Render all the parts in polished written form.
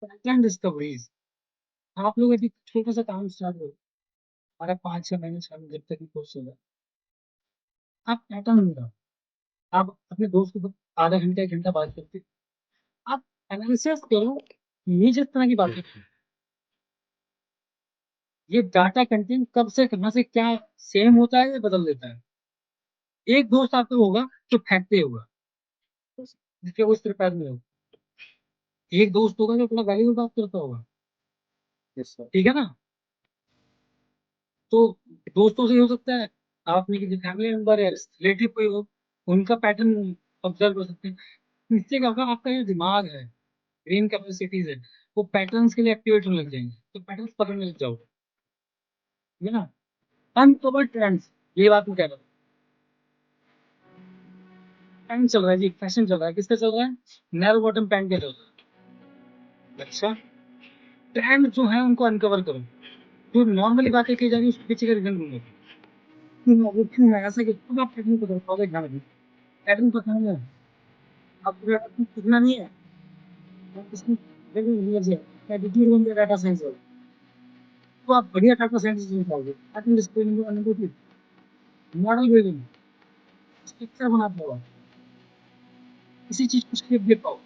Pattern discoveries. आप लोग यदि छोटा सा काम स्टार्ट करो, हमारा 5-6 महीने जब तक की कोर्स होगा, आप पैटर्न ढूंढो। आप अपने दोस्त को आधा घंटा 1 घंटा बात करते, आप एनालिसिस करो, ये जिस तरह की बातें, ये डाटा कंटेंट कब से कहाँ से क्या सेम होता है या बदल देता है। एक दोस्त आपका होगा जो फेंकते होगा, जिसके वो सिर पैर में होगा। एक दोस्त होगा जो अपना वैल्यू बात करता होगा। यस सर, ठीक है ना। तो दोस्तों से हो सकता है, आप में किसी फैमिली मेंबर या रिलेटिव कोई हो, उनका पैटर्न ऑब्जर्व कर सकते हैं। इससे क्या होगा, आपका जो दिमाग है, ब्रेन कैपेसिटीज है, वो पैटर्न्स के लिए एक्टिवेट होने लग जाएंगे, तो पैटर्न्स पकड़ने लग जाओगे, ठीक है ना। अनकवर ट्रेंड्स, ये बात मैं कह रहा हूँ। ट्रेंड चल रहा है जी, फैशन चल रहा है, किसका चल रहा है? नैरो बॉटम पैंट का चल रहा है। अच्छा, ट्रेंड जो है उनको अनकवर करो। जो नॉर्मली बातें की जा रही है उसके पीछे का रीजन ढूंढो। क्यों है ऐसा, कि तुम आप पैटर्न पकड़ पाओगे, ध्यान रखना। पैटर्न पकड़ना है, आपको सीखना नहीं है। आप इसकी एटीट्यूड बन गया डाटा साइंस वाला, तो आप बढ़िया डाटा साइंस सीख पाओगे। पैटर्न डिस्प्ले अनुभूति, मॉडल बिल्डिंग, स्ट्रक्चर बना पाओ, किसी चीज को शेप दे पाओ।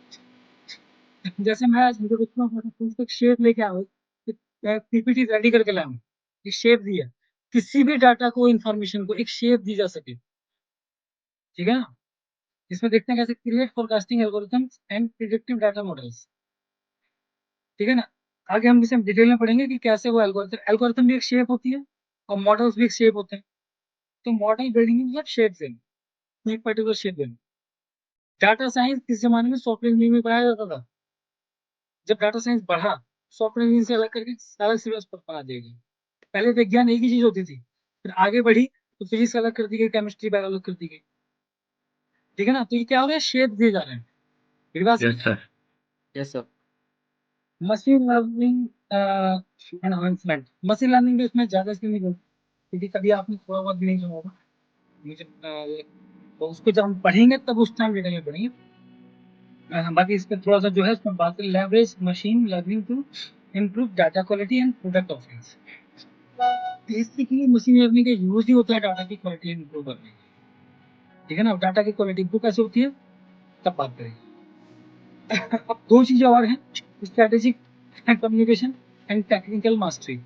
जैसे मैं आज मुझे कुछ तक शेप लेके आओ, पीपीटी रेडी करके लाऊं, एक शेप दिया, किसी भी डाटा को, इंफॉर्मेशन को एक शेप दी जा सके, ठीक है ना। इसमें देखते हैं कैसे create forecasting algorithms and predictive data models, ठीक है ना। आगे हम इसे डिटेल में पढ़ेंगे कि कैसे वो एल्गोरिथम एल्गोरिथम भी एक शेप होती है और मॉडल्स भी एक शेप होते हैं। तो मॉडल बिल्डिंग मतलब शेप देना, एक पर्टिकुलर शेप देना। डाटा साइंस किस जमाने में सॉफ्टवेयर इंजीनियरिंग में पढ़ाया जाता था। जब डाटा साइंस बढ़ा, सॉफ्टवेयर इंजीनियरिंग से अलग करके सारा सिलेबस पर पढ़ा दिया गया। पहले विज्ञान एक ही चीज होती थी, फिर आगे बढ़ी तो फिजिक्स अलग कर दी गई, केमिस्ट्री बायो अलग कर दी गई, ठीक है ना। तो ये क्या हो गया, शेप दिए जा रहे हैं। मेरी बात yes sir. Yes sir. Machine learning enhancement, machine learning भी इसमें ज्यादा इसलिए नहीं करते, क्योंकि कभी आपने थोड़ा बहुत भी नहीं सुना होगा। मुझे तो उसको जब हम पढ़ेंगे तब उस टाइम डिटेल में पढ़ेंगे। बाकी इस पर थोड़ा सा जो है इसमें बात करें, leverage machine learning to improve data quality and product offerings. Basically machine learning का यूज ही होता है डाटा की क्वालिटी इंप्रूव करने के, ठीक है ना। डाटा की क्वालिटी इंप्रूव कैसे होती है, तब बात करेंगे। अब दो चीजें और हैं, strategic communication and technical mastery.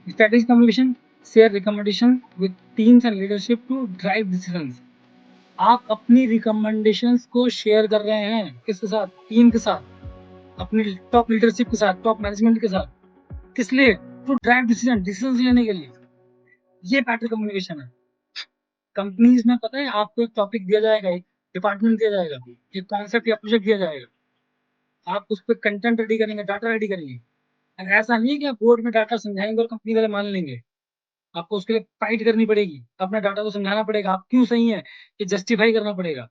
Strategic communication, share recommendation with teams and leadership to drive decisions. आप अपनी रिकमेंडेशंस को शेयर कर रहे हैं किसके साथ, टीम के साथ, अपनी टॉप लीडरशिप के साथ, टॉप मैनेजमेंट के साथ। किस लिए, टू ड्राइव डिसीजन, डिसीजन लेने के लिए। ये बेटर कम्युनिकेशन है। कंपनीज में पता है, आपको एक टॉपिक दिया जाएगा, एक डिपार्टमेंट दिया जाएगा, एक कॉन्सेप्ट या प्रोजेक्ट दिया जाएगा, आप उस पर कंटेंट रेडी करेंगे, डाटा रेडी करेंगे। और ऐसा नहीं है कि आप बोर्ड में डाटा समझाएंगे और कंपनी वाले मान लेंगे। आपको उसके लिए फाइट करनी पड़ेगी, अपना डाटा को समझाना पड़ेगा, आप क्यों सही है ये जस्टिफाई करना पड़ेगा।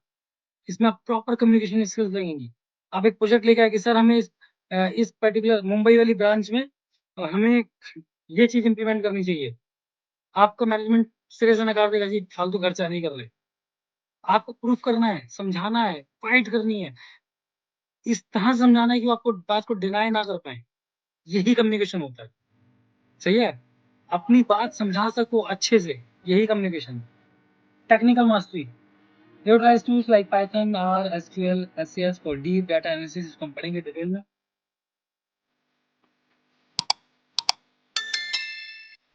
इसमें आप प्रॉपर कम्युनिकेशन स्किल्स लगेंगी। आप एक प्रोजेक्ट लेके आए कि सर हमें इस पर्टिकुलर मुंबई वाली ब्रांच में हमें ये चीज इंप्लीमेंट करनी चाहिए। आपका मैनेजमेंट सिरे से नकार देगा, जी फालतू खर्चा नहीं कर रहे। आपको प्रूफ करना है, समझाना है, फाइट करनी है, इस तरह समझाना है कि वो आपको बात को डिनाई ना कर पाए। यही कम्युनिकेशन होता है, सही है। अपनी बात समझा सको अच्छे से, यही communication. Technical mastery, utilise tools like Python, R, SQL, SCS for deep data analysis, इसको हम पढ़ेंगे डिटेल में।